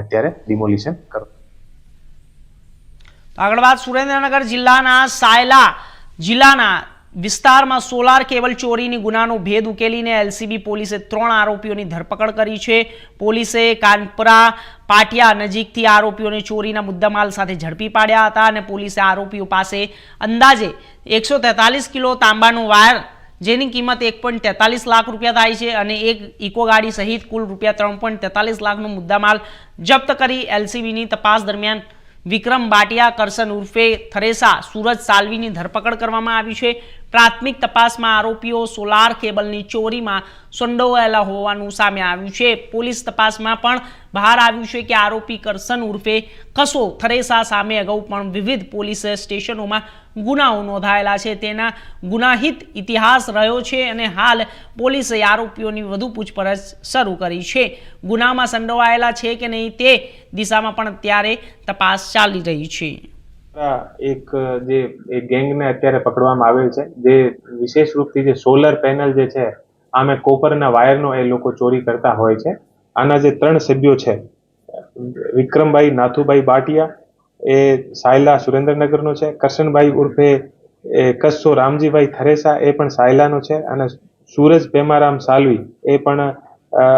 અત્યારે ડિમોલિશન કરો. આગળ વાત સુરેન્દ્રનગર જિલ્લાના સાયલા જિલ્લાના વિસ્તારમાં સોલાર કેબલ ચોરીની ગુનાનો ભેદ ઉકેલીને એલસીબી પોલીસે 3 આરોપીઓની ધરપકડ કરી છે. પોલીસે કાનપરા પાટિયા નજીકથી આરોપીઓને ચોરીના મુદ્દામાલ સાથે ઝડપી પાડ્યા હતા અને પોલીસે આરોપીઓ પાસે અંદાજે 143 કિલો તાંબાનો વાયર જેની કિંમત 1.43 લાખ રૂપિયા થાય છે અને એક ઇકો ગાડી સહિત કુલ રૂપિયા 3.43 લાખનો મુદ્દામાલ જપ્ત કરી એલસીબીની તપાસ દરમિયાન વિક્રમ બાટિયા કરશન ઉર્ફે થરેસા સુરજ સાલ્વીની ધરપકડ કરવામાં આવી છે. પ્રાથમિક તપાસમાં આરોપીઓ સોલાર કેબલની ચોરીમાં સંડોવાયેલા હોવાનું સામે આવ્યું છે. પોલીસ તપાસમાં પણ બહાર આવ્યું છે કે આરોપી કરશન ઉર્ફે કસો થરેસા સામે અગાઉ પણ વિવિધ પોલીસ સ્ટેશનોમાં ગુનાઓ નોંધાયેલા છે. તેના ગુનાહિત ઇતિહાસ રહ્યો છે અને હાલ પોલીસે આરોપીઓની વધુ પૂછપરછ શરૂ કરી છે. ગુનામાં સંડોવાયેલા છે કે નહીં તે દિશામાં પણ અત્યારે તપાસ ચાલી રહી છે. એક ગેંગને અત્યારે પકડવામાં આવેલ છે, જે વિશેષ રૂપથી જે સોલર પેનલ જે છે આમે કોપરના વાયરનો એ લોકો ચોરી કરતા હોય છે. આના જે 3 સભ્યો છે, વિક્રમભાઈ નાથુભાઈ બાટિયા એ સાયલા સુરેન્દ્રનગરનો છે, કરશનભાઈ ઉર્ફે કસ્સો રામજીભાઈ થરેસા એ પણ સાયલાનો છે અને સૂરજ પેમારામ સાલવી એ પણ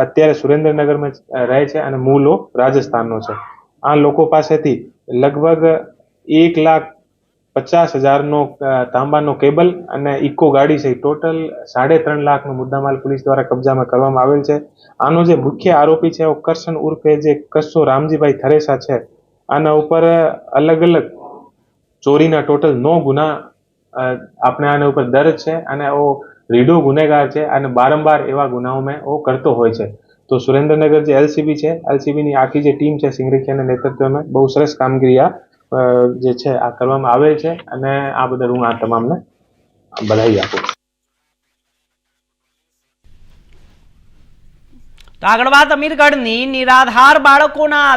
અત્યારે સુરેન્દ્રનગરમાં રહે છે અને મૂળો રાજસ્થાનનો છે. આ લોકો પાસેથી લગભગ 1,50,000નો તાંબાનો કેબલ અને ઇકો ગાડી સહિત ટોટલ 3.5 લાખનો મુદ્દામાલ પોલીસ દ્વારા કબજામાં કરવામાં આવેલ છે. આનો જે મુખ્ય આરોપી છે કરશન ઉર્ફે જે કસ્સો રામજીભાઈ થરેસા છે, આના ઉપર અલગ અલગ ચોરીના ટોટલ 9 ગુના આપણે આના ઉપર દર્જ છે અને ઓ રીડો ગુનેગાર છે અને વારંવાર એવા ગુનાઓ મેં ઓ કરતો હોય છે. તો સુરેન્દ્રનગર જે એલસીબી છે, એલસીબીની આખી જે ટીમ છે સિંગરેખિયાના નેતૃત્વમાં બહુ સરસ કામગીરી જે છે આ કરવામાં આવે છે અને આ બદલ હું આ તમામને બધાઈ આપું છું. આગળ વાત અમીરગઢની નિરાધાર બાળકોના